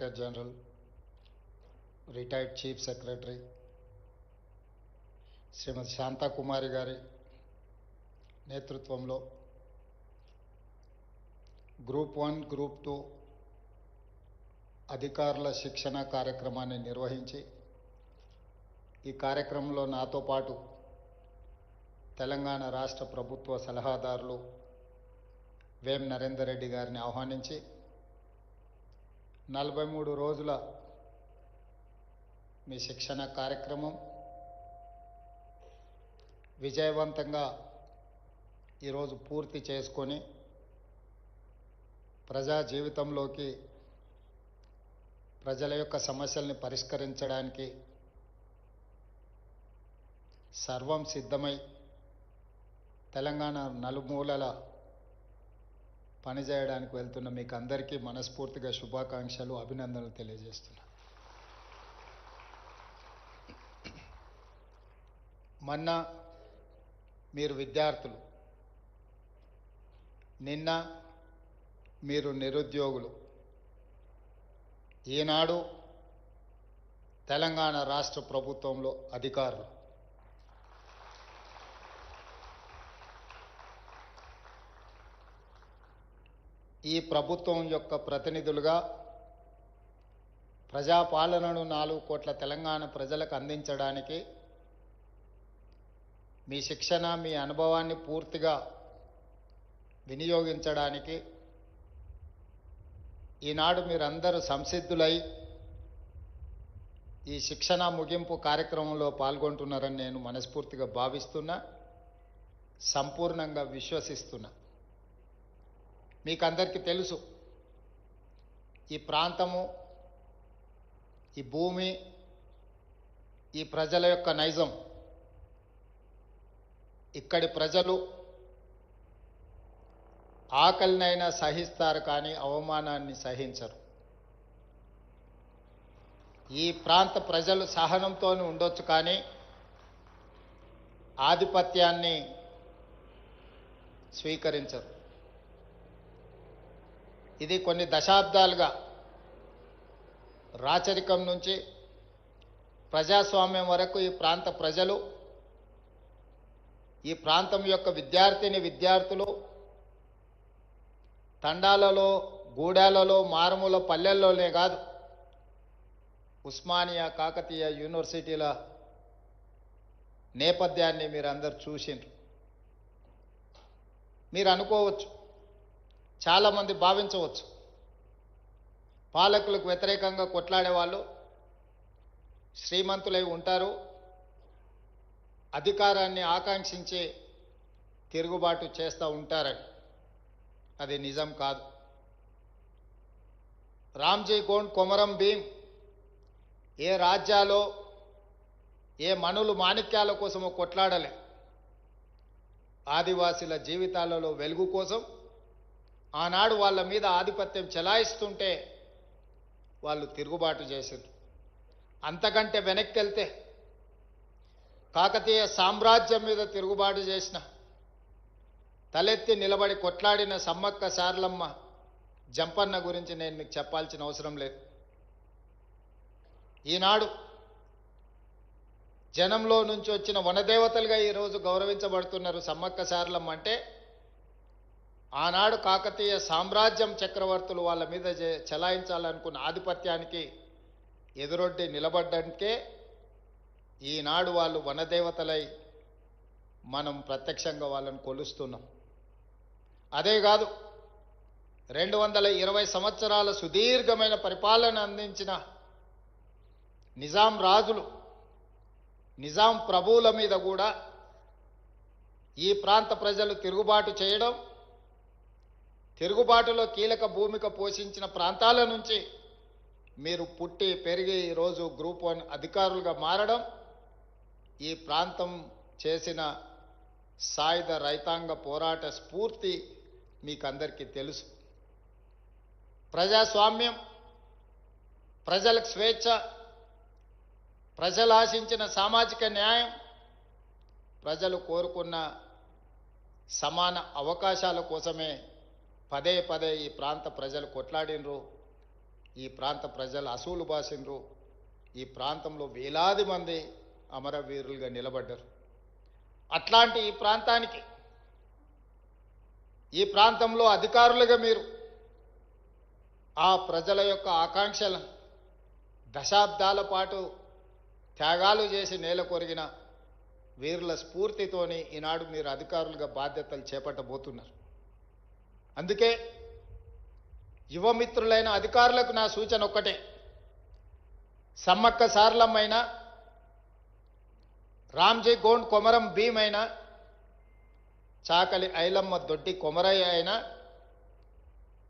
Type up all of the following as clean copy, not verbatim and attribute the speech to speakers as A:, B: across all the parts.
A: Director general, retired chief secretary Shrimati Shanthakumari గారి నేతృత్వంలో group 1, group 2 అధికారుల శిక్షణ కార్యక్రమాన్ని నిర్వహించి ఈ కార్యక్రమంలో నాతో పాటు తెలంగాణ రాష్ట్ర ప్రభుత్వ సలహాదారులు వేం నరేందర్ రెడ్డి గారిని ఆహ్వానించి 43 రోజుల మీ శిక్షణ కార్యక్రమం విజయవంతంగా ఈరోజు పూర్తి చేసుకొని ప్రజా జీవితంలోకి ప్రజల యొక్క సమస్యల్ని పరిష్కరించడానికి సర్వం సిద్ధమై తెలంగాణ నలుమూలల పనిచేయడానికి వెళ్తున్న మీకు అందరికీ మనస్ఫూర్తిగా శుభాకాంక్షలు, అభినందనలు తెలియజేస్తున్నా. మొన్న మీరు విద్యార్థులు, నిన్న మీరు నిరుద్యోగులు, ఈనాడు తెలంగాణ రాష్ట్ర ప్రభుత్వంలో అధికారులు. ఈ ప్రభుత్వం యొక్క ప్రతినిధులుగా ప్రజాపాలనను 4 కోట్ల తెలంగాణ ప్రజలకు అందించడానికి మీ శిక్షణ, మీ అనుభవాన్ని పూర్తిగా వినియోగించడానికి ఈనాడు మీరందరూ సంసిద్ధులై ఈ శిక్షణ ముగింపు కార్యక్రమంలో పాల్గొంటున్నారని నేను మనస్ఫూర్తిగా భావిస్తున్నా, సంపూర్ణంగా విశ్వసిస్తున్నా. మీకు అందరికీ తెలుసు, ఈ ప్రాంతము, ఈ భూమి, ఈ ప్రజల యొక్క నైజం. ఇక్కడి ప్రజలు ఆకలినైనా సహిస్తారు కానీ అవమానాన్ని సహించరు. ఈ ప్రాంత ప్రజలు సహనంతో ఉండొచ్చు కానీ ఆధిపత్యాన్ని స్వీకరించరు. ఇది కొన్ని దశాబ్దాలుగా రాచరికం నుంచి ప్రజాస్వామ్యం వరకు ఈ ప్రాంత ప్రజలు, ఈ ప్రాంతం యొక్క విద్యార్థులు తండాలలో, గూడాలలో, మారుమూల పల్లెల్లోనే కాదు, ఉస్మానియా, కాకతీయ యూనివర్సిటీల నేపథ్యాన్ని మీరందరూ చూసిండ్రు. మీరు అనుకోవచ్చు, చాలామంది భావించవచ్చు, పాలకులకు వ్యతిరేకంగా కొట్లాడే వాళ్ళు శ్రీమంతులై ఉంటారు, అధికారాన్ని ఆకాంక్షించి తిరుగుబాటు చేస్తూ ఉంటారని. అది నిజం కాదు. రామ్జీ గోండ్, కొమరం భీం ఏ రాజ్యాలో, ఏ మనులు మాణిక్యాల కోసమో కొట్లాడలే. ఆదివాసీల జీవితాలలో వెలుగు కోసం ఆనాడు వాళ్ళ మీద ఆధిపత్యం చెలాయిస్తుంటే వాళ్ళు తిరుగుబాటు చేశారు. అంతకంటే వెనక్కి వెళ్తే కాకతీయ సామ్రాజ్యం మీద తిరుగుబాటు చేసిన, తలెత్తి నిలబడి కొట్లాడిన సమ్మక్క సారలమ్మ, జంపన్న గురించి నేను మీకు చెప్పాల్సిన అవసరం లేదు. ఈనాడు జనంలో నుంచి వచ్చిన వనదేవతలుగా ఈరోజు గౌరవించబడుతున్నారు సమ్మక్క సారలమ్మ. అంటే ఆనాడు కాకతీయ సామ్రాజ్యం చక్రవర్తులు వాళ్ళ మీద చెలాయించాలనుకున్న ఆధిపత్యానికి ఎదురొడ్డి నిలబడ్డానికే ఈనాడు వాళ్ళు వనదేవతలై మనం ప్రత్యక్షంగా వాళ్ళని కొలుస్తున్నాం. అదే కాదు, 220 సంవత్సరాల సుదీర్ఘమైన పరిపాలన అందించిన నిజాం రాజులు, నిజాం ప్రభువుల మీద కూడా ఈ ప్రాంత ప్రజలు తిరుగుబాటు చేయడం, తిరుగుబాటులో కీలక భూమిక పోషించిన ప్రాంతాల నుంచి మీరు పుట్టి పెరిగి ఈరోజు గ్రూప్ 1 అధికారులుగా మారడం, ఈ ప్రాంతం చేసిన సాయుధ రైతాంగ పోరాట స్ఫూర్తి మీకు అందరికీ తెలుసు. ప్రజాస్వామ్యం, ప్రజలకు స్వేచ్ఛ, ప్రజలు ఆశించిన సామాజిక న్యాయం, ప్రజలు కోరుకున్న సమాన అవకాశాల కోసమే పదే పదే ఈ ప్రాంత ప్రజలు కొట్లాడినరు. ఈ ప్రాంత ప్రజలు అసూలు బాసిండ్రు. ఈ ప్రాంతంలో వేలాది మంది అమరవీరులుగా నిలబడ్డారు. అట్లాంటి ఈ ప్రాంతానికి, ఈ ప్రాంతంలో అధికారులుగా మీరు ఆ ప్రజల యొక్క ఆకాంక్షలను దశాబ్దాల పాటు త్యాగాలు చేసి నేల కొరిగిన వీరుల స్ఫూర్తితోని ఈనాడు మీరు అధికారులుగా బాధ్యతలు చేపట్టబోతున్నారు. అందుకే యువమిత్రులైన అధికారులకు నా సూచన ఒక్కటే, సమ్మక్క సారలమ్మైన, రామ్జీ గోండ్ కొమరం భీమ్ అయినా, చాకలి ఐలమ్మ దొడ్డి కొమరయ్య అయినా,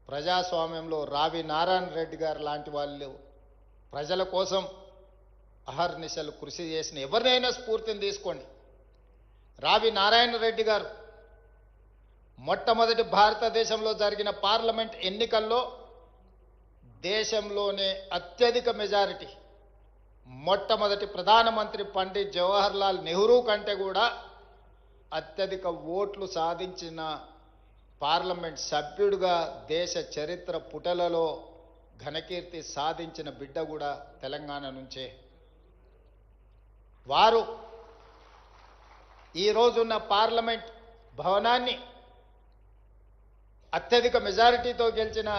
A: ప్రజాస్వామ్యంలో రావి నారాయణ రెడ్డి గారు లాంటి వాళ్ళు ప్రజల కోసం అహర్నిశలు కృషి చేసిన ఎవరినైనా స్ఫూర్తిని తీసుకోండి. రావి నారాయణ రెడ్డి గారు మొట్టమొదటి భారతదేశంలో జరిగిన పార్లమెంట్ ఎన్నికల్లో దేశంలోనే అత్యధిక మెజారిటీ, మొట్టమొదటి ప్రధానమంత్రి పండిత్ జవహర్లాల్ నెహ్రూ కంటే కూడా అత్యధిక ఓట్లు సాధించిన పార్లమెంట్ సభ్యుడిగా దేశ చరిత్ర పుటలలో ఘనకీర్తి సాధించిన బిడ్డ కూడా తెలంగాణ నుంచే. వారు ఈ రోజున్న పార్లమెంట్ భవనాన్ని అత్యధిక మెజారిటీతో గెలిచిన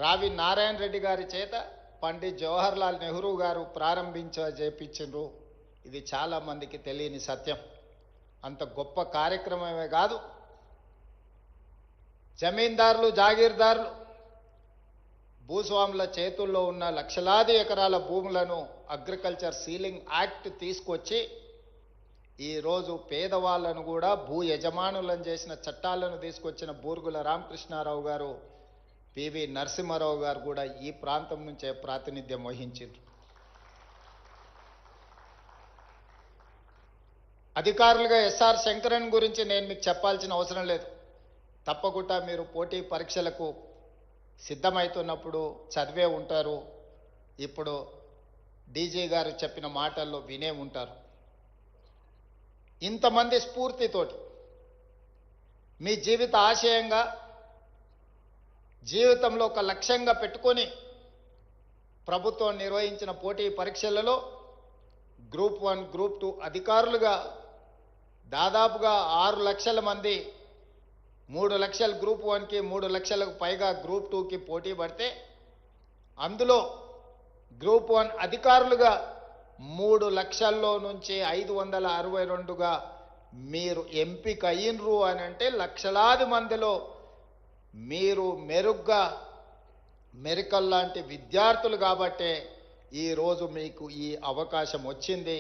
A: రావి నారాయణ రెడ్డి గారి చేత పండిత్ జవహర్లాల్ నెహ్రూ గారు చేపించారు. ఇది చాలా మందికి తెలియని సత్యం. అంత గొప్ప కార్యక్రమమే కాదు, జమీందారులు, జాగీర్దారులు, భూస్వాముల చేతుల్లో ఉన్న లక్షలాది ఎకరాల భూములను అగ్రికల్చర్ సీలింగ్ యాక్ట్ తీసుకొచ్చి ఈరోజు పేదవాళ్లను కూడా భూ యజమానులను చేసిన చట్టాలను తీసుకొచ్చిన బూర్గుల రామకృష్ణారావు గారు, పివి నరసింహారావు గారు కూడా ఈ ప్రాంతం నుంచే ప్రాతినిధ్యం వహించారు. అధికారులుగా ఎస్ఆర్ శంకరన్ గురించి నేను మీకు చెప్పాల్సిన అవసరం లేదు. తప్పకుండా మీరు పోటీ పరీక్షలకు సిద్ధమవుతున్నప్పుడు చదివే ఉంటారు. ఇప్పుడు డీజీ గారు చెప్పిన మాటల్లో వినే ఉంటారు. ఇంతమంది స్ఫూర్తితోటి మీ జీవిత ఆశయంగా, జీవితంలో ఒక లక్ష్యంగా పెట్టుకొని ప్రభుత్వం నిర్వహించిన పోటీ పరీక్షలలో గ్రూప్ 1, గ్రూప్ 2 అధికారులుగా దాదాపుగా 6 లక్షల మంది, 3 లక్షలు గ్రూప్ 1కి, 3 లక్షలకు పైగా గ్రూప్ 2కి పోటీ పడితే అందులో గ్రూప్ 1 అధికారులుగా 3 లక్షల్లో నుంచి 562గా మీరు ఎంపిక అయినరు అని అంటే లక్షలాది మందిలో మీరు మెరుగ్గా మెరికల్ లాంటి విద్యార్థులు కాబట్టే ఈరోజు మీకు ఈ అవకాశం వచ్చింది.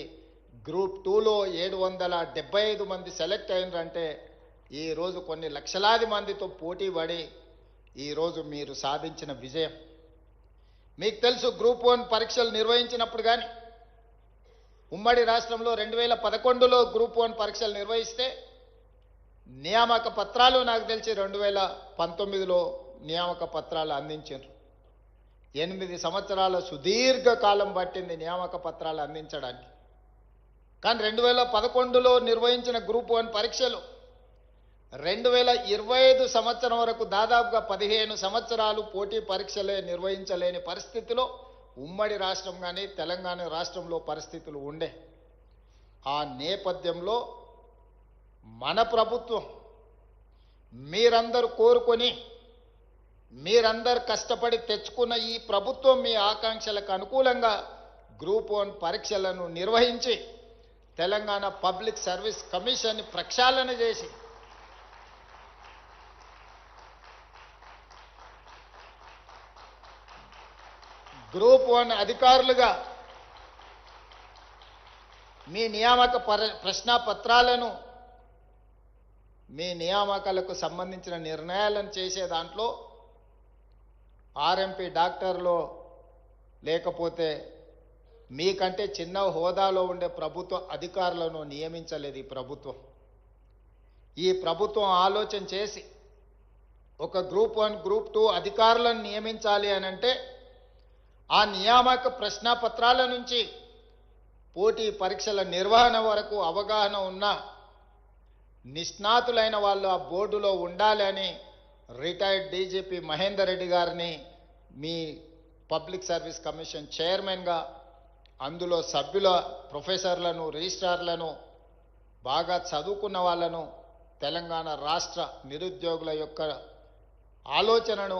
A: గ్రూప్ 2లో 775 మంది సెలెక్ట్ అయినరంటే ఈరోజు కొన్ని లక్షలాది మందితో పోటీ పడి ఈరోజు మీరు సాధించిన విజయం. మీకు తెలుసు, గ్రూప్ 1 పరీక్షలు నిర్వహించినప్పుడు కానీ ఉమ్మడి రాష్ట్రంలో 2011లో గ్రూప్ 1 పరీక్షలు నిర్వహిస్తే నియామక పత్రాలు నాకు తెలిసి 2019లో నియామక పత్రాలు అందించారు. 8 సంవత్సరాల సుదీర్ఘ కాలం పట్టింది నియామక పత్రాలు అందించడానికి. కానీ 2011లో నిర్వహించిన గ్రూప్ 1 పరీక్షలు 2025 సంవత్సరం వరకు దాదాపుగా 15 సంవత్సరాలు పోటీ పరీక్షలే నిర్వహించలేని పరిస్థితిలో ఉమ్మడి రాష్ట్రం కానీ తెలంగాణ రాష్ట్రంలో పరిస్థితులు ఉండే. ఆ నేపథ్యంలో మన ప్రభుత్వం మీరందరూ కోరుకొని, మీరందరూ కష్టపడి తెచ్చుకున్న ఈ ప్రభుత్వం మీ ఆకాంక్షలకు అనుకూలంగా గ్రూప్ 1 పరీక్షలను నిర్వహించి తెలంగాణ పబ్లిక్ సర్వీస్ కమిషన్ని ప్రక్షాళన చేసి గ్రూప్ 1 అధికారులుగా మీ నియామక ప్రశ్నాపత్రాలను, మీ నియామకాలకు సంబంధించిన నిర్ణయాలను చేసే దాంట్లో ఆర్ఎంపీ డాక్టర్లో లేకపోతే మీకంటే చిన్న హోదాలో ఉండే ప్రభుత్వ అధికారులను నియమించలేదు ఈ ప్రభుత్వం. ఈ ప్రభుత్వం ఆలోచన చేసి ఒక గ్రూప్ 1, గ్రూప్ 2 అధికారులను నియమించాలి అని అంటే ఆ నియామక ప్రశ్నాపత్రాల నుంచి పోటీ పరీక్షల నిర్వహణ వరకు అవగాహన ఉన్న నిష్ణాతులైన వాళ్ళు ఆ బోర్డులో ఉండాలి అని రిటైర్డ్ డీజీపీ మహేందర్ రెడ్డి గారిని మీ పబ్లిక్ సర్వీస్ కమిషన్ చైర్మన్గా అందులో సభ్యుల ప్రొఫెసర్లను రిజిస్ట్రార్లను బాగా చదువుకున్న వాళ్ళను తెలంగాణ రాష్ట్ర నిరుద్యోగుల యొక్క ఆలోచనను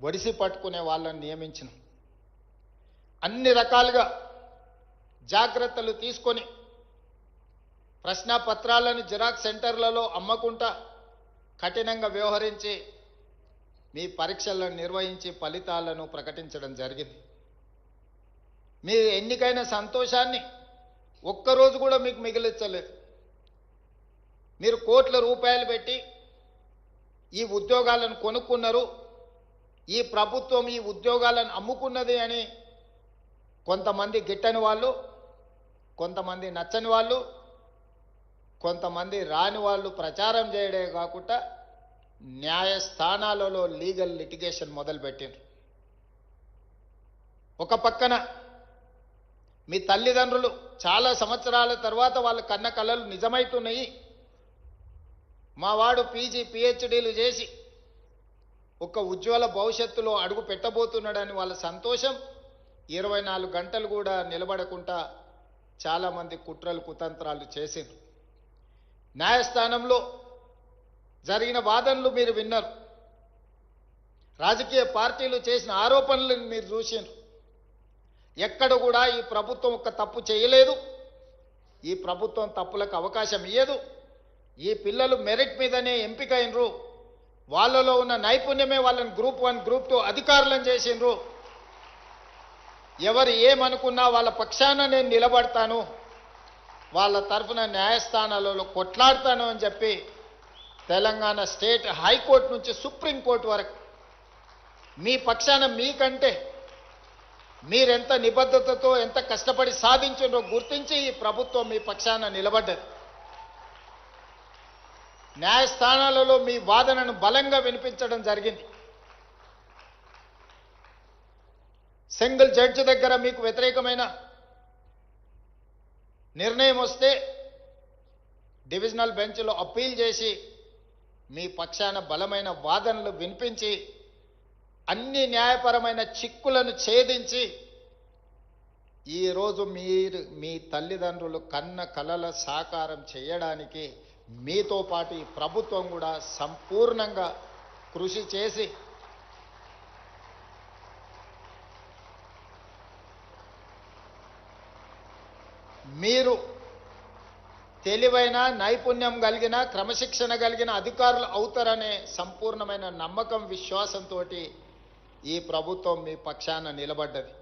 A: ఒడిసి పట్టుకునే వాళ్ళని నియమించిన అన్ని రకాలుగా జాగ్రత్తలు తీసుకొని ప్రశ్నాపత్రాలను జిరాక్స్ సెంటర్లలో అమ్మకుండా కఠినంగా వ్యవహరించి మీ పరీక్షలను నిర్వహించి ఫలితాలను ప్రకటించడం జరిగింది. మీ ఎన్నికైన సంతోషాన్ని ఒక్కరోజు కూడా మీకు మిగిలించలేదు. మీరు కోట్ల రూపాయలు పెట్టి ఈ ఉద్యోగాలను కొనుక్కున్నారు, ఈ ప్రభుత్వం ఈ ఉద్యోగాలను అమ్ముకున్నది అని కొంతమంది గిట్టని వాళ్ళు, కొంతమంది నచ్చని వాళ్ళు, కొంతమంది రాని వాళ్ళు ప్రచారం చేయడే కాకుండా న్యాయస్థానాలలో లీగల్ లిటిగేషన్ మొదలుపెట్టారు. ఒక పక్కన మీ తల్లిదండ్రులు చాలా సంవత్సరాల తర్వాత వాళ్ళ కన్న కలలు నిజమైతున్నాయి, మా వాడు పీజీ పిహెచ్డీలు చేసి ఒక ఉజ్వల భవిష్యత్తులో అడుగు పెట్టబోతున్నాడని వాళ్ళ సంతోషం 24 గంటలు కూడా నిలబడకుండా చాలామంది కుట్రలు కుతంత్రాలు చేసిండ్రు. న్యాయస్థానంలో జరిగిన వాదనలు మీరు విన్నారు, రాజకీయ పార్టీలు చేసిన ఆరోపణలను మీరు చూసిండ్రు. ఎక్కడ కూడా ఈ ప్రభుత్వం ఒక తప్పు చేయలేదు, ఈ ప్రభుత్వం తప్పులకు అవకాశం ఇయ్యదు, ఈ పిల్లలు మెరిట్ మీదనే ఎంపికైనరు, వాళ్ళలో ఉన్న నైపుణ్యమే వాళ్ళని గ్రూప్ 1 గ్రూప్ 2 అధికారులను చేసిండ్రు. ఎవరు ఏమనుకున్నా వాళ్ళ పక్షాన నేను నిలబడతాను, వాళ్ళ తరఫున న్యాయస్థానాలలో కొట్లాడతాను అని చెప్పి తెలంగాణ స్టేట్ హైకోర్టు నుంచి సుప్రీంకోర్టు వరకు మీ పక్షాన మీకంటే మీరెంత నిబద్ధతతో ఎంత కష్టపడి సాధించిందో గుర్తించి ఈ ప్రభుత్వం మీ పక్షాన నిలబడ్డది. న్యాయస్థానాలలో మీ వాదనను బలంగా వినిపించడం జరిగింది. సింగిల్ జడ్జి దగ్గర మీకు వ్యతిరేకమైన నిర్ణయం వస్తే డివిజనల్ బెంచ్లో అప్పీల్ చేసి మీ పక్షాన బలమైన వాదనలు వినిపించి అన్ని న్యాయపరమైన చిక్కులను ఛేదించి ఈరోజు మీ తల్లిదండ్రులు కన్న కలల సాకారం చేయడానికి మీతో పాటు ఈ ప్రభుత్వం కూడా సంపూర్ణంగా కృషి చేసి మీరు తెలివైన నైపుణ్యం కలిగిన క్రమశిక్షణ కలిగిన అధికారులు అవుతారనే సంపూర్ణమైన నమ్మకం విశ్వాసంతో ఈ ప్రభుత్వం మీ పక్షాన నిలబడ్డది.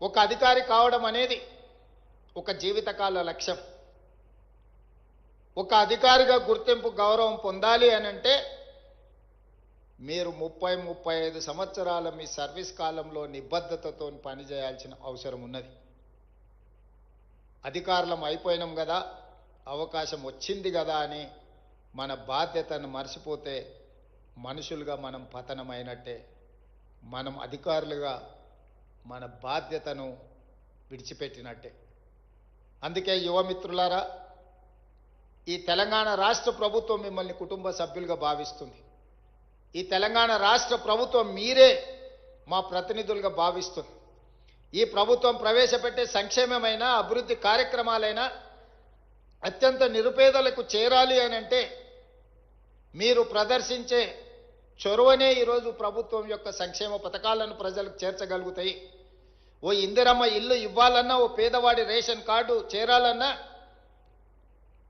A: ఒక అధికారి కావడం అనేది ఒక జీవితకాల లక్ష్యం. ఒక అధికారిగా గుర్తింపు గౌరవం పొందాలి అనంటే మీరు 30-35 సంవత్సరాల మీ సర్వీస్ కాలంలో నిబద్ధతతో పనిచేయాల్సిన అవసరం ఉన్నది. అధికారులం అయిపోయినాం కదా, అవకాశం వచ్చింది కదా అని మన బాధ్యతను మర్చిపోతే మనుషులుగా మనం పతనమైనట్టే. మనం అధికారులుగా మన బాధ్యతను విడిచిపెట్టినట్టే. అందుకే యువమిత్రులారా, ఈ తెలంగాణ రాష్ట్ర ప్రభుత్వం మిమ్మల్ని కుటుంబ సభ్యులుగా భావిస్తుంది. ఈ తెలంగాణ రాష్ట్ర ప్రభుత్వం మీరే మా ప్రతినిధులుగా భావిస్తుంది. ఈ ప్రభుత్వం ప్రవేశపెట్టే సంక్షేమమైన అభివృద్ధి కార్యక్రమాలైనా అత్యంత నిరుపేదలకు చేరాలి అని అంటే మీరు ప్రదర్శించే చొరవనే ఈరోజు ప్రభుత్వం యొక్క సంక్షేమ పథకాలను ప్రజలకు చేర్చగలుగుతాయి. ఓ ఇందిరమ్మ ఇల్లు ఇవ్వాలన్నా, ఓ పేదవాడి రేషన్ కార్డు చేరాలన్నా,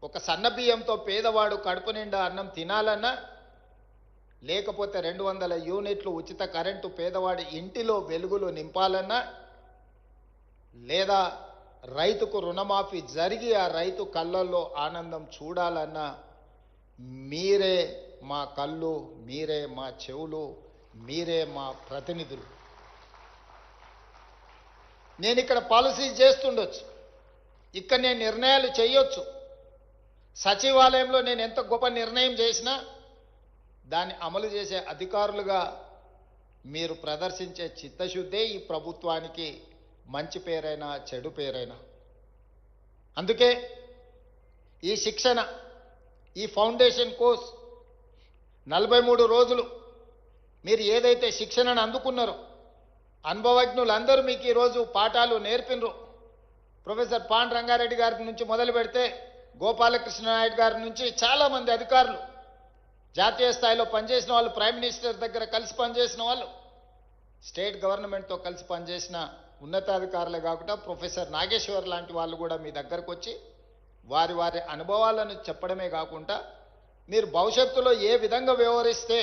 A: ఒక సన్నబియ్యంతో పేదవాడు కడుపు నిండా అన్నం తినాలన్నా, లేకపోతే 200 యూనిట్లు ఉచిత కరెంటు పేదవాడి ఇంటిలో వెలుగులు నింపాలన్నా, లేదా రైతుకు రుణమాఫీ జరిగి ఆ రైతు కళ్ళల్లో ఆనందం చూడాలన్నా మీరే మా కళ్ళు, మీరే మా చెవులు, మీరే మా ప్రతినిధులు. నేను ఇక్కడ పాలసీ చేస్తుండొచ్చు, ఇక్కడ నేను నిర్ణయాలు చేయొచ్చు. సచివాలయంలో నేను ఎంత గొప్ప నిర్ణయం చేసినా దాన్ని అమలు చేసే అధికారులుగా మీరు ప్రదర్శించే చిత్తశుద్ధే ఈ ప్రభుత్వానికి మంచి పేరైనా చెడు పేరైనా. అందుకే ఈ శిక్షణ, ఈ ఫౌండేషన్ కోర్స్ 43 రోజులు మీరు ఏదైతే శిక్షణను అందుకున్నారో అనుభవజ్ఞులందరూ మీకు ఈరోజు పాఠాలు నేర్పినరు. ప్రొఫెసర్ పాండ్ రంగారెడ్డి గారి నుంచి మొదలు పెడితే గోపాలకృష్ణ నాయుడు గారి నుంచి చాలామంది అధికారులు, జాతీయ స్థాయిలో పనిచేసిన వాళ్ళు, ప్రైమ్ మినిస్టర్ దగ్గర కలిసి పనిచేసిన వాళ్ళు, స్టేట్ గవర్నమెంట్తో కలిసి పనిచేసిన ఉన్నతాధికారులే కాకుండా ప్రొఫెసర్ నాగేశ్వర్ లాంటి వాళ్ళు కూడా మీ దగ్గరకు వచ్చి వారి వారి అనుభవాలను చెప్పడమే కాకుండా మీరు భవిష్యత్తులో ఏ విధంగా వ్యవహరిస్తే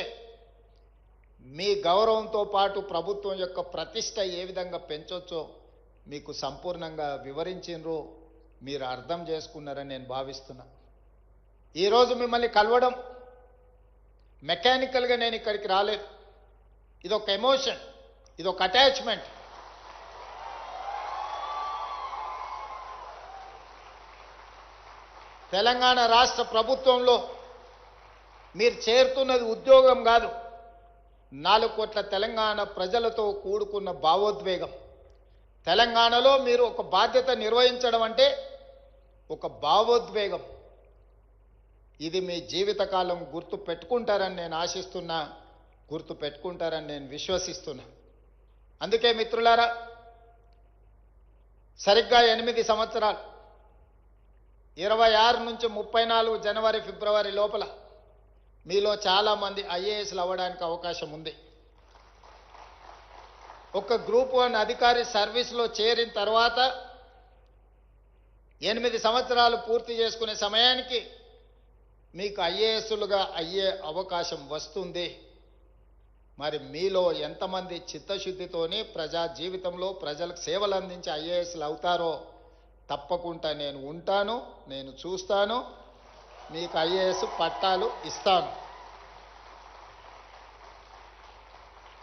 A: మీ గౌరవంతో పాటు ప్రభుత్వం యొక్క ప్రతిష్ట ఏ విధంగా పెంచొచ్చో మీకు సంపూర్ణంగా వివరించినరు, మీరు అర్థం చేసుకున్నారని నేను భావిస్తున్నా. ఈరోజు మిమ్మల్ని కలవడం మెకానికల్గా నేను ఇక్కడికి రాలేదు. ఇదొక ఎమోషన్, ఇదొక అటాచ్మెంట్. తెలంగాణ రాష్ట్ర ప్రభుత్వంలో మీరు చేరుతున్నది ఉద్యోగం కాదు, 4 కోట్ల తెలంగాణ ప్రజలతో కూడుకున్న భావోద్వేగం. తెలంగాణలో మీరు ఒక బాధ్యత నిర్వహించడం అంటే ఒక భావోద్వేగం. ఇది మీ జీవితకాలం గుర్తు పెట్టుకుంటారని నేను ఆశిస్తున్నా, గుర్తు పెట్టుకుంటారని నేను విశ్వసిస్తున్నా. అందుకే మిత్రులారా, సరిగ్గా 8 సంవత్సరాలు 26 నుంచి 34 జనవరి ఫిబ్రవరి లోపల మీలో చాలామంది ఐఏఎస్లు అవ్వడానికి అవకాశం ఉంది. ఒక గ్రూప్ 1 అధికారి సర్వీస్లో చేరిన తర్వాత 8 సంవత్సరాలు పూర్తి చేసుకునే సమయానికి మీకు ఐఏఎస్లుగా అయ్యే అవకాశం వస్తుంది. మరి మీలో ఎంతమంది చిత్తశుద్ధితోని ప్రజా జీవితంలో ప్రజలకు సేవలు అందించే ఐఏఎస్లు అవుతారో తప్పకుండా నేను ఉంటాను, నేను చూస్తాను, మీకు ఐఏఎస్ పట్టాలు ఇస్తాను.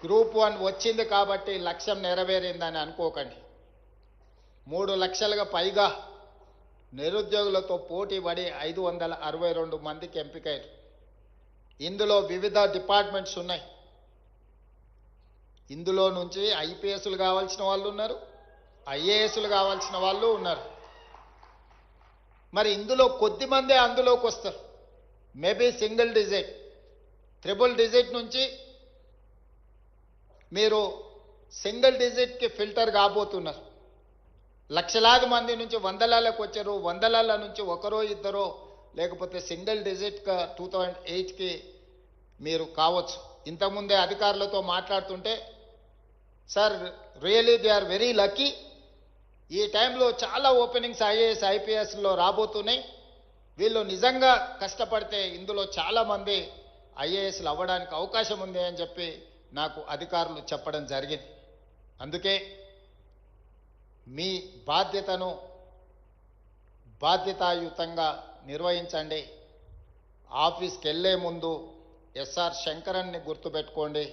A: గ్రూప్ 1 వచ్చింది కాబట్టి లక్ష్యం నెరవేరిందని అనుకోకండి. 3 లక్షలుగా పైగా నిరుద్యోగులతో పోటీ పడి 562 మందికి ఎంపికయ్యారు. ఇందులో వివిధ డిపార్ట్మెంట్స్ ఉన్నాయి. ఇందులో నుంచి ఐపీఎస్లు కావాల్సిన వాళ్ళు ఉన్నారు, ఐఏఎస్లు కావాల్సిన వాళ్ళు ఉన్నారు. మరి ఇందులో కొద్దిమందే అందులోకి వస్తారు. Maybe single digit, triple digit నుంచి మీరు సింగిల్ డిజిట్కి ఫిల్టర్ కాబోతున్నారు. లక్షలాది మంది నుంచి వందలాలకు వచ్చారు, వందలాల నుంచి ఒకరో ఇద్దరో లేకపోతే సింగిల్ డిజిట్గా 2008కి మీరు కావచ్చు. ఇంతకుముందే అధికారులతో మాట్లాడుతుంటే, sir really they are very lucky, ఈ టైంలో చాలా ఓపెనింగ్స్ ఐఏఎస్ ఐపీఎస్లో రాబోతున్నాయి, వీళ్ళు నిజంగా కష్టపడితే ఇందులో చాలామంది ఐఏఎస్లు అవ్వడానికి అవకాశం ఉంది అని చెప్పి నాకు అధికారులు చెప్పడం జరిగింది. అందుకే మీ బాధ్యతను బాధ్యతాయుతంగా నిర్వహించండి. ఆఫీస్కి వెళ్ళే ముందు ఎస్ఆర్ శంకరన్ని గుర్తుపెట్టుకోండి.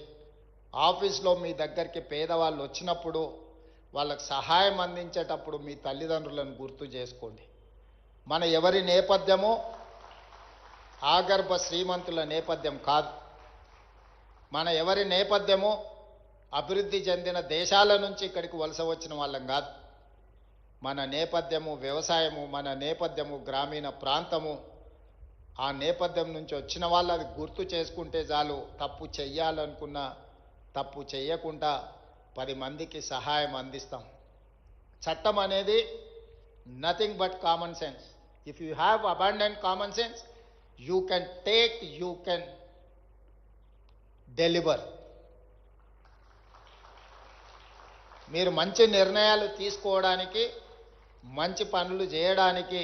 A: ఆఫీస్లో మీ దగ్గరికి పేదవాళ్ళు వచ్చినప్పుడు వాళ్ళకు సహాయం అందించేటప్పుడు మీ తల్లిదండ్రులను గుర్తు చేసుకోండి. మన ఎవరి నేపథ్యమో ఆగర్భ శ్రీమంతుల నేపథ్యం కాదు. మన ఎవరి నేపథ్యమో అభివృద్ధి చెందిన దేశాల నుంచి ఇక్కడికి వలస వచ్చిన వాళ్ళం కాదు. మన నేపథ్యము వ్యవసాయము, మన నేపథ్యము గ్రామీణ ప్రాంతము. ఆ నేపథ్యం నుంచి వచ్చిన వాళ్ళు అది గుర్తు చేసుకుంటే చాలు. తప్పు చెయ్యాలనుకున్నా తప్పు చెయ్యకుండా 10 మందికి సహాయం అందిస్తాం. చట్టం అనేది nothing but common sense. If you have abundant common sense, you can take, you can deliver. మీరు మంచి నిర్ణయాలు తీసుకోవడానికి, మంచి పనులు చేయడానికి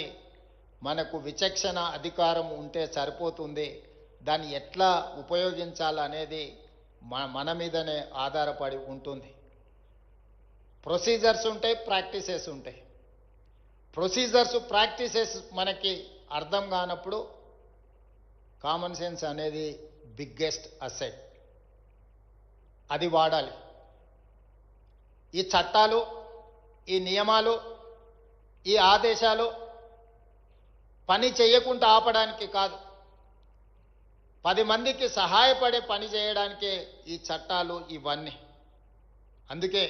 A: మనకు విచక్షణ అధికారం ఉంటే సరిపోతుంది. దాన్ని ఎట్లా ఉపయోగించాలనేది మన మీదనే ఆధారపడి ఉంటుంది. ప్రొసీజర్స్ ఉంటాయి, ప్రాక్టీసెస్ ఉంటాయి. ప్రొసీజర్స్ ప్రాక్టీసెస్ మనకి అర్థం కానప్పుడు కామన్ సెన్స్ అనేది బిగ్గెస్ట్ అసెట్, అది వాడాలి. ఈ చట్టాలు, ఈ నియమాలు, ఈ ఆదేశాలు పని చేయకుండా ఆపడానికి కాదు, 10 మందికి సహాయపడే పని చేయడానికే ఈ చట్టాలు ఇవన్నీ. అందుకే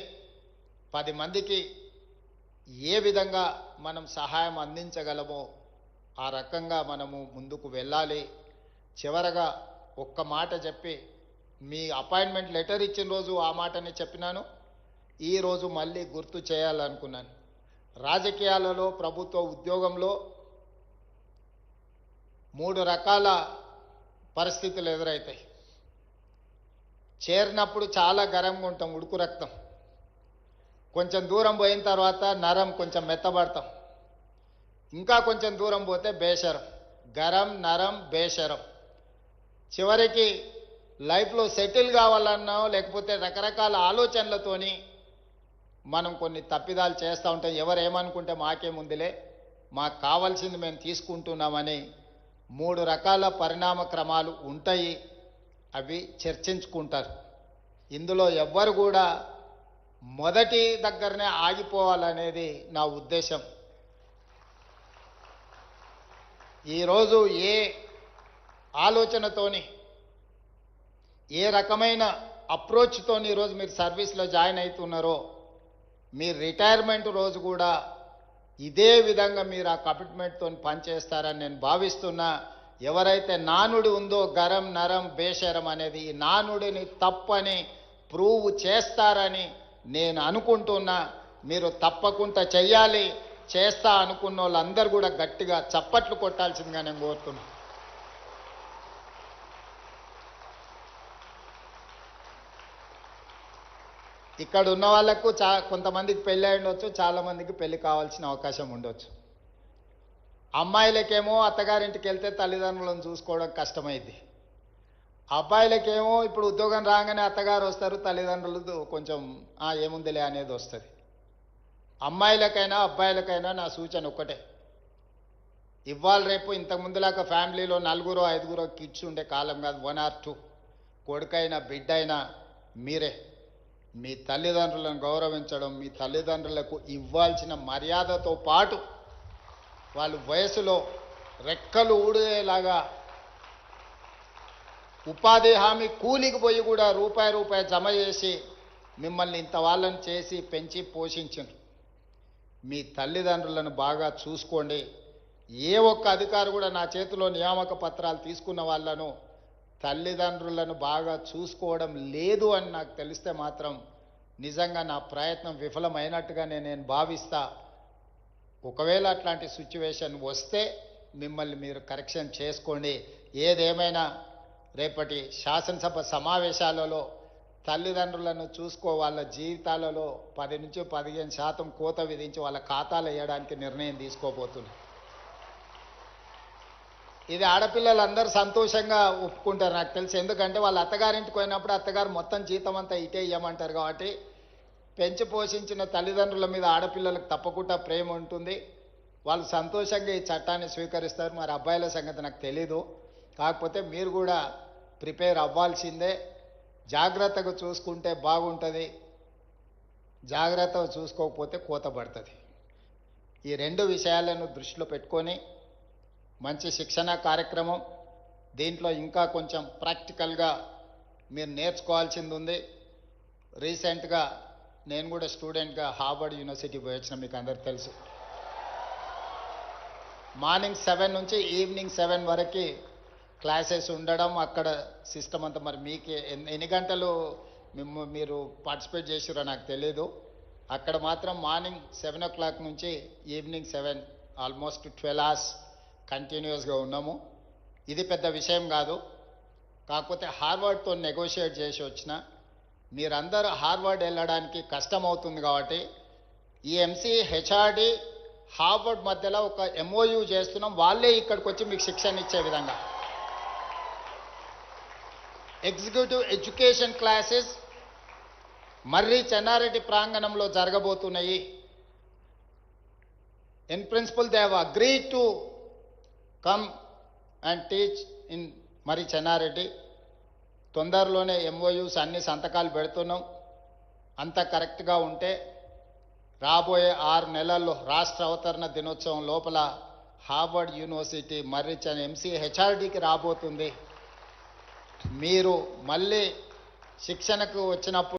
A: 10 మందికి ఏ విధంగా మనం సహాయం అందించగలమో ఆ రకంగా మనము ముందుకు వెళ్ళాలి. చివరగా ఒక్క మాట చెప్పి మీ అపాయింట్మెంట్ లెటర్ ఇచ్చిన రోజు ఆ మాటనే చెప్పినాను, ఈరోజు మళ్ళీ గుర్తు చేయాలనుకున్నాను. రాజకీయాలలో, ప్రభుత్వ ఉద్యోగంలో 3 రకాల పరిస్థితులు ఎదురవుతాయి. చేరినప్పుడు చాలా గరంగా ఉంటాం, ఉడుకు రక్తం. కొంచెం దూరం పోయిన తర్వాత నరం, కొంచెం మెత్తబడతాం. ఇంకా కొంచెం దూరం పోతే బేషరం. గరం, నరం, బేషరం. చివరికి లైఫ్లో సెటిల్ కావాలన్నా లేకపోతే రకరకాల ఆలోచనలతోని మనం కొన్ని తప్పిదాలు చేస్తూ ఉంటాం. ఎవరు ఏమనుకుంటే మాకేముందిలే, మాకు కావాల్సింది మేము తీసుకుంటున్నామని 3 రకాల పరిణామ క్రమాలు ఉంటాయి. అవి చర్చించుకుంటారు. ఇందులో ఎవ్వరు కూడా మొదటి దగ్గరనే ఆగిపోవాలనేది నా ఉద్దేశం. ఈరోజు ఏ ఆలోచనతోని, ఏ రకమైన అప్రోచ్తోని ఈరోజు మీరు సర్వీస్లో జాయిన్ అవుతున్నారో, మీ రిటైర్మెంట్ రోజు కూడా ఇదే విధంగా మీరు ఆ కమిట్మెంట్తో పనిచేస్తారని నేను భావిస్తున్నా. ఎవరైతే నానుడి ఉందో గరం, నరం, బేషరం అనేది, ఈ నానుడిని తప్పని ప్రూవ్ చేస్తారని నేను అనుకుంటున్నా. మీరు తప్పకుండా చెయ్యాలి. చేస్తా అనుకున్న వాళ్ళందరూ కూడా గట్టిగా చప్పట్లు కొట్టాల్సిందిగా నేను కోరుతున్నా. ఇక్కడ ఉన్న వాళ్ళకు కొంతమందికి పెళ్ళి అయి ఉండొచ్చు, చాలామందికి పెళ్లి కావాల్సిన అవకాశం ఉండొచ్చు. అమ్మాయిలకేమో అత్తగారింటికి వెళ్తే తల్లిదండ్రులను చూసుకోవడం కష్టమైంది. అబ్బాయిలకేమో ఇప్పుడు ఉద్యోగం రాగానే అత్తగారు వస్తారు, తల్లిదండ్రులు కొంచెం ఏముందిలే అనేది వస్తుంది. అమ్మాయిలకైనా అబ్బాయిలకైనా నా సూచన ఒక్కటే, ఇవాళ రేపు ఇంతకుముందులాగా ఫ్యామిలీలో 4-5 కిడ్స్ ఉండే కాలం కాదు. 1 or 2 కొడుకైనా బిడ్డైనా మీరే మీ తల్లిదండ్రులను గౌరవించడం, మీ తల్లిదండ్రులకు ఇవ్వాల్సిన మర్యాదతో పాటు వాళ్ళు వయసులో రెక్కలు ఊడేలాగా ఉపాధి హామీ కూలికి పోయి కూడా రూపాయి జమ చేసి మిమ్మల్ని ఇంత వాళ్ళని చేసి పెంచి పోషించండి. మీ తల్లిదండ్రులను బాగా చూసుకోండి. ఏ ఒక్క అధికారి కూడా నా చేతిలో నియామక పత్రాలు తీసుకున్న వాళ్ళను తల్లిదండ్రులను బాగా చూసుకోవడం లేదు అని నాకు తెలిస్తే మాత్రం నిజంగా నా ప్రయత్నం విఫలమైనట్టుగానే నేను భావిస్తా. ఒకవేళ అట్లాంటి సిచ్యువేషన్ వస్తే మిమ్మల్ని మీరు కరెక్షన్ చేసుకోండి. ఏదేమైనా రేపటి శాసనసభ సమావేశాలలో తల్లిదండ్రులను చూసుకో వాళ్ళ జీవితాలలో 10-15% కోత విధించి వాళ్ళ ఖాతాలు వేయడానికి నిర్ణయం తీసుకోబోతుంది. ఇది ఆడపిల్లలందరూ సంతోషంగా ఒప్పుకుంటారు నాకు తెలిసి. ఎందుకంటే వాళ్ళ అత్తగారింటికి పోయినప్పుడు అత్తగారు మొత్తం జీతం అంతా ఇటే ఇవ్వమంటారు కాబట్టి పెంచి పోషించిన తల్లిదండ్రుల మీద ఆడపిల్లలకు తప్పకుండా ప్రేమ ఉంటుంది. వాళ్ళు సంతోషంగా ఈ చట్టాన్ని స్వీకరిస్తారు. మరి అబ్బాయిల సంగతి నాకు తెలీదు. కాకపోతే మీరు కూడా ప్రిపేర్ అవ్వాల్సిందే. జాగ్రత్తగా చూసుకుంటే బాగుంటుంది, జాగ్రత్తగా చూసుకోకపోతే కోత పడుతుంది. ఈ 2 విషయాలను దృష్టిలో పెట్టుకొని మంచి శిక్షణ కార్యక్రమం, దీంట్లో ఇంకా కొంచెం ప్రాక్టికల్గా మీరు నేర్చుకోవాల్సింది ఉంది. రీసెంట్గా నేను కూడా స్టూడెంట్గా హార్వర్డ్ యూనివర్సిటీ పోయి వచ్చిన, మీకు అందరికి తెలుసు. మార్నింగ్ 7 నుంచి ఈవినింగ్ 7 వరకు క్లాసెస్ ఉండడం, అక్కడ సిస్టమ్ అంతా. మరి మీకు ఎన్ని గంటలు మీరు పార్టిసిపేట్ చేసిరో నాకు తెలీదు. అక్కడ మాత్రం మార్నింగ్ 7 o'clock నుంచి ఈవినింగ్ 7, ఆల్మోస్ట్ 12 hours కంటిన్యూస్గా ఉన్నాము. ఇది పెద్ద విషయం కాదు. కాకపోతే హార్వర్డ్తో నెగోషియేట్ చేసి వచ్చిన మీరందరూ హార్వర్డ్ వెళ్ళడానికి కష్టం అవుతుంది కాబట్టి ఈ ఎంసీ హెచ్ఆర్డి హార్వర్డ్ మధ్యలో ఒక MOU చేస్తున్నాం. వాళ్ళే ఇక్కడికి వచ్చి మీకు శిక్షణ ఇచ్చే విధంగా executive education classes Marri Chennareddy ప్రాంగణంలో జరగబోతున్నాయి. In principle they have agreed to come and teach in Marri Chennareddy. తొందరలోనే MOUs అన్ని సంతకాలు పెడుతున్నాం. అంత కరెక్ట్గా ఉంటే రాబోయే 6 నెలల్లో రాష్ట్ర అవతరణ దినోత్సవం లోపల హార్వర్డ్ యూనివర్సిటీ మర్రి ఎంసీ హెచ్ఆర్డీకి రాబోతుంది. మీరు మళ్ళీ శిక్షణకు వచ్చినప్పుడు